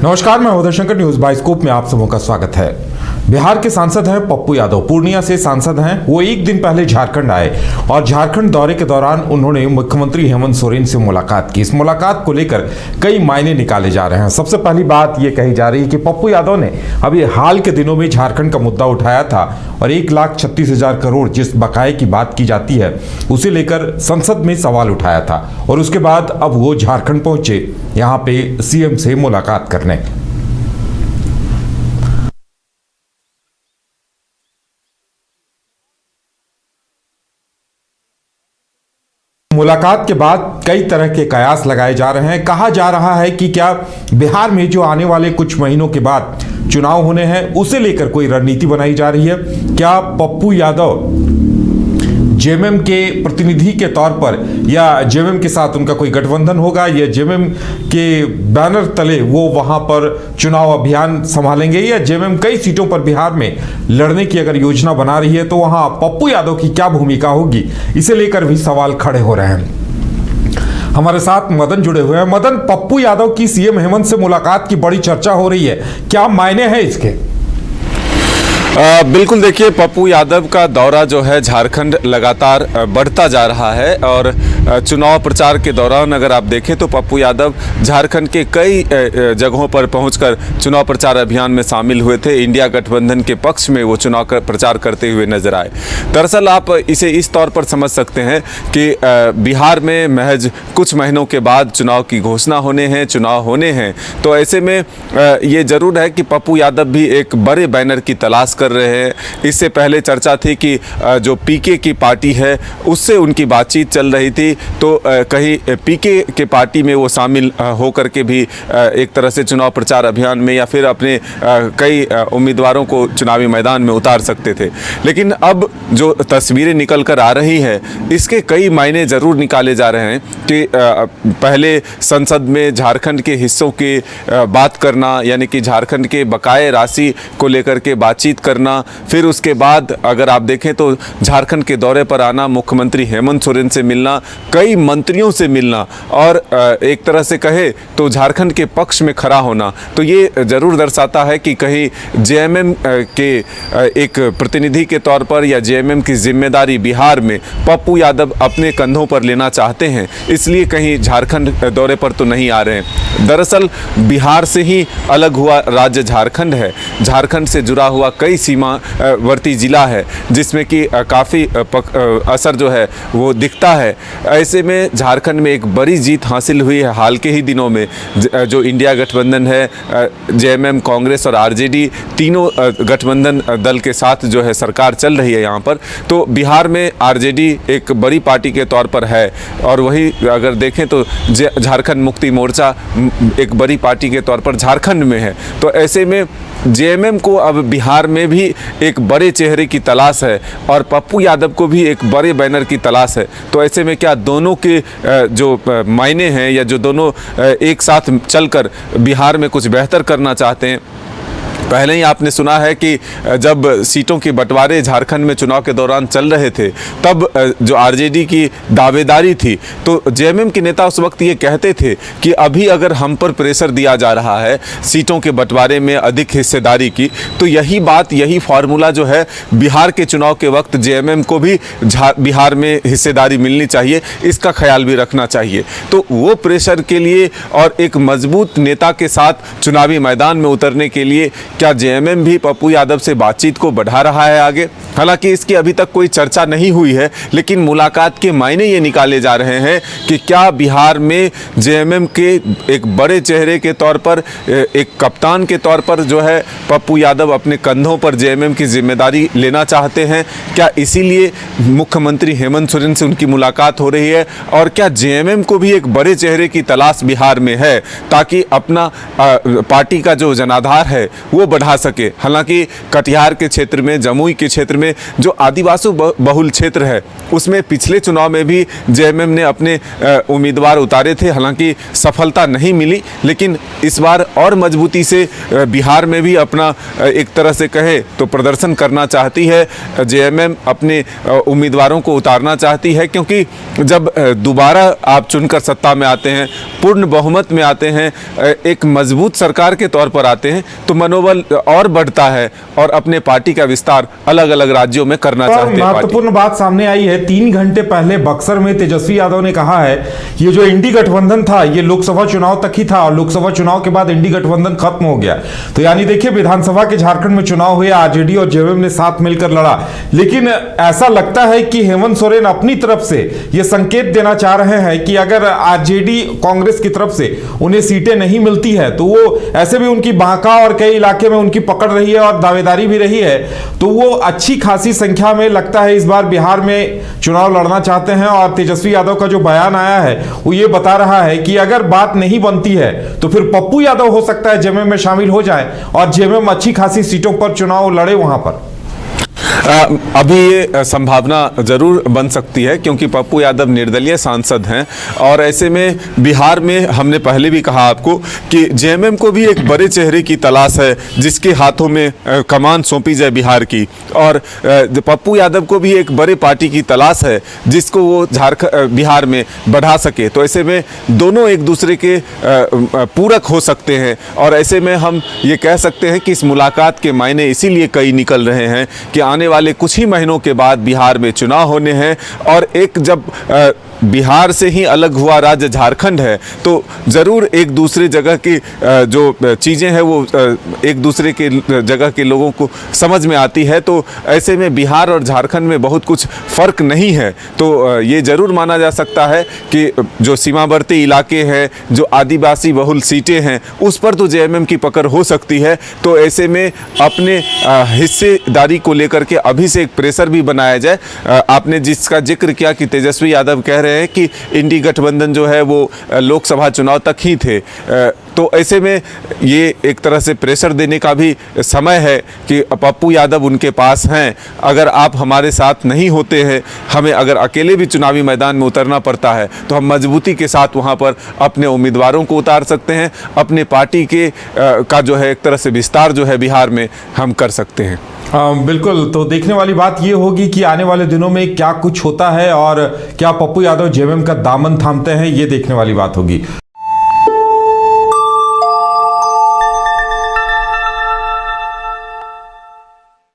नमस्कार, मैं Uday Shankar, news bioscope में आप सबों का स्वागत है। बिहार के सांसद हैं पप्पू यादव, पूर्णिया से सांसद हैं। वो एक दिन पहले झारखंड आए और झारखंड दौरे के दौरान उन्होंने मुख्यमंत्री हेमंत सोरेन से मुलाकात की। इस मुलाकात को लेकर कई मायने निकाले जा रहे हैं। सबसे पहली बात ये कही जा रही है कि पप्पू यादव ने अभी हाल के दिनों में झारखंड का मुद्दा उठाया था और 1,36,000 करोड़ जिस बकाये की बात की जाती है उसे लेकर संसद में सवाल उठाया था और उसके बाद अब वो झारखंड पहुंचे यहाँ पे सीएम से मुलाकात करने। मुलाकात के बाद कई तरह के कयास लगाए जा रहे हैं। कहा जा रहा है कि क्या बिहार में जो आने वाले कुछ महीनों के बाद चुनाव होने हैं उसे लेकर कोई रणनीति बनाई जा रही है। क्या पप्पू यादव जेएमएम के प्रतिनिधि के तौर पर या जेएमएम के साथ उनका कोई गठबंधन होगा या जेएमएम के बैनर तले वो वहां पर चुनाव अभियान संभालेंगे या जेएमएम कई सीटों पर बिहार में लड़ने की अगर योजना बना रही है तो वहां पप्पू यादव की क्या भूमिका होगी, इसे लेकर भी सवाल खड़े हो रहे हैं। हमारे साथ मदन जुड़े हुए हैं। मदन, पप्पू यादव की सीएम हेमंत से मुलाकात की बड़ी चर्चा हो रही है, क्या मायने हैं इसके? बिल्कुल, देखिए, पप्पू यादव का दौरा जो है झारखंड लगातार बढ़ता जा रहा है और चुनाव प्रचार के दौरान अगर आप देखें तो पप्पू यादव झारखंड के कई जगहों पर पहुंचकर चुनाव प्रचार अभियान में शामिल हुए थे। इंडिया गठबंधन के पक्ष में वो चुनाव प्रचार करते हुए नजर आए। दरअसल आप इसे इस तौर पर समझ सकते हैं कि बिहार में महज कुछ महीनों के बाद चुनाव की घोषणा होने हैं, चुनाव होने हैं, तो ऐसे में ये जरूर है कि पप्पू यादव भी एक बड़े बैनर की तलाश कर रहे हैं। इससे पहले चर्चा थी कि जो पीके की पार्टी है उससे उनकी बातचीत चल रही थी, तो कहीं पीके के पार्टी में वो शामिल होकर के भी एक तरह से चुनाव प्रचार अभियान में या फिर अपने कई उम्मीदवारों को चुनावी मैदान में उतार सकते थे। लेकिन अब जो तस्वीरें निकल कर आ रही है इसके कई मायने ज़रूर निकाले जा रहे हैं कि पहले संसद में झारखंड के हिस्सों की बात करना, यानी कि झारखंड के बकाये राशि को लेकर के बातचीत करना, फिर उसके बाद अगर आप देखें तो झारखंड के दौरे पर आना, मुख्यमंत्री हेमंत सोरेन से मिलना, कई मंत्रियों से मिलना और एक तरह से कहे तो झारखंड के पक्ष में खड़ा होना, तो ये जरूर दर्शाता है कि कहीं जेएमएम के एक प्रतिनिधि के तौर पर या जेएमएम की जिम्मेदारी बिहार में पप्पू यादव अपने कंधों पर लेना चाहते हैं, इसलिए कहीं झारखंड दौरे पर तो नहीं आ रहे हैं। दरअसल बिहार से ही अलग हुआ राज्य झारखंड है। झारखंड से जुड़ा हुआ कई सीमावर्ती जिला है जिसमें कि काफ़ी असर जो है वो दिखता है। ऐसे में झारखंड में एक बड़ी जीत हासिल हुई है हाल के ही दिनों में। जो इंडिया गठबंधन है, जेएमएम, कांग्रेस और आरजेडी, तीनों गठबंधन दल के साथ जो है सरकार चल रही है यहाँ पर, तो बिहार में आरजेडी एक बड़ी पार्टी के तौर पर है और वही अगर देखें तो झारखंड मुक्ति मोर्चा एक बड़ी पार्टी के तौर पर झारखंड में है। तो ऐसे में जेएमएम को अब बिहार में भी एक बड़े चेहरे की तलाश है और पप्पू यादव को भी एक बड़े बैनर की तलाश है। तो ऐसे में क्या दोनों के जो मायने हैं या जो दोनों एक साथ चलकर बिहार में कुछ बेहतर करना चाहते हैं? पहले ही आपने सुना है कि जब सीटों के बंटवारे झारखंड में चुनाव के दौरान चल रहे थे तब जो आरजेडी की दावेदारी थी, तो जेएमएम के नेता उस वक्त ये कहते थे कि अभी अगर हम पर प्रेशर दिया जा रहा है सीटों के बंटवारे में अधिक हिस्सेदारी की, तो यही बात, यही फार्मूला जो है बिहार के चुनाव के वक्त जेएमएम को भी बिहार में हिस्सेदारी मिलनी चाहिए, इसका ख्याल भी रखना चाहिए। तो वो प्रेशर के लिए और एक मजबूत नेता के साथ चुनावी मैदान में उतरने के लिए क्या जेएमएम भी पप्पू यादव से बातचीत को बढ़ा रहा है आगे? हालांकि इसकी अभी तक कोई चर्चा नहीं हुई है, लेकिन मुलाकात के मायने ये निकाले जा रहे हैं कि क्या बिहार में जेएमएम के एक बड़े चेहरे के तौर पर, एक कप्तान के तौर पर जो है पप्पू यादव अपने कंधों पर जेएमएम की जिम्मेदारी लेना चाहते हैं? क्या इसीलिए मुख्यमंत्री हेमंत सोरेन से उनकी मुलाकात हो रही है? और क्या जेएमएम को भी एक बड़े चेहरे की तलाश बिहार में है ताकि अपना पार्टी का जो जनाधार है वो वो बढ़ा सके। हालांकि कटिहार के क्षेत्र में, जमुई के क्षेत्र में जो आदिवासी बहुल क्षेत्र है उसमें पिछले चुनाव में भी जेएमएम ने अपने उम्मीदवार उतारे थे, हालांकि सफलता नहीं मिली। लेकिन इस बार और मजबूती से बिहार में भी अपना एक तरह से कहे तो प्रदर्शन करना चाहती है जेएमएम, अपने उम्मीदवारों को उतारना चाहती है, क्योंकि जब दोबारा आप चुनकर सत्ता में आते हैं, पूर्ण बहुमत में आते हैं, एक मजबूत सरकार के तौर पर आते हैं, तो मनोबल और बढ़ता है और अपने पार्टी का विस्तार अलग अलग राज्यों में करना चाहते हैं। महत्वपूर्ण बात सामने आई है, 3 घंटे पहले बक्सर में तेजस्वी यादव ने कहा है ये जो इंडी गठबंधन था ये लोकसभा चुनाव तक ही था और लोकसभा चुनाव के बाद इंडी गठबंधन खत्म हो गया। तो यानी देखिए, विधानसभा के झारखंड में चुनाव हुए, आरजेडी और जेएमएम ने साथ मिलकर लड़ा, लेकिन ऐसा लगता है कि हेमंत सोरेन अपनी तरफ से ये संकेत देना चाह रहे हैं कि अगर आरजेडी कांग्रेस की तरफ से उन्हें सीटें नहीं मिलती है तो वो ऐसे भी उनकी बांका और कई इलाके में उनकी पकड़ रही है और दावेदारी भी रही है, तो वो अच्छी खासी संख्या में लगता है इस बार बिहार में चुनाव लड़ना चाहते हैं। और तेजस्वी यादव का जो बयान आया है वो ये बता रहा है कि अगर बात नहीं बनती है तो फिर पप्पू यादव हो सकता है जेएमएम में शामिल हो जाए और जेएमएम अच्छी खासी सीटों पर चुनाव लड़े वहां पर। अभी ये संभावना जरूर बन सकती है, क्योंकि पप्पू यादव निर्दलीय सांसद हैं और ऐसे में बिहार में हमने पहले भी कहा आपको कि जेएमएम को भी एक बड़े चेहरे की तलाश है जिसके हाथों में कमान सौंपी जाए बिहार की, और पप्पू यादव को भी एक बड़े पार्टी की तलाश है जिसको वो बिहार में बढ़ा सके। तो ऐसे में दोनों एक दूसरे के पूरक हो सकते हैं और ऐसे में हम ये कह सकते हैं कि इस मुलाकात के मायने इसीलिए कई निकल रहे हैं कि आने वाले कुछ ही महीनों के बाद बिहार में चुनाव होने हैं और एक जब बिहार से ही अलग हुआ राज्य झारखंड है तो ज़रूर एक दूसरे जगह की जो चीज़ें हैं वो एक दूसरे के जगह के लोगों को समझ में आती है। तो ऐसे में बिहार और झारखंड में बहुत कुछ फ़र्क नहीं है। तो ये ज़रूर माना जा सकता है कि जो सीमावर्ती इलाके हैं, जो आदिवासी बहुल सीटें हैं, उस पर तो जेएमएम की पकड़ हो सकती है। तो ऐसे में अपने हिस्सेदारी को लेकर के अभी से एक प्रेशर भी बनाया जाए। आपने जिसका जिक्र किया कि तेजस्वी यादव कह रहे हैं कि इंडी गठबंधन जो है वो लोकसभा चुनाव तक ही थे, तो ऐसे में ये एक तरह से प्रेशर देने का भी समय है कि पप्पू यादव उनके पास हैं। अगर आप हमारे साथ नहीं होते हैं, हमें अगर अकेले भी चुनावी मैदान में उतरना पड़ता है तो हम मजबूती के साथ वहाँ पर अपने उम्मीदवारों को उतार सकते हैं, अपने पार्टी के का जो है एक तरह से विस्तार जो है बिहार में हम कर सकते हैं। बिल्कुल, तो देखने वाली बात ये होगी कि आने वाले दिनों में क्या कुछ होता है और क्या पप्पू यादव जेएमएम का दामन थामते हैं, ये देखने वाली बात होगी।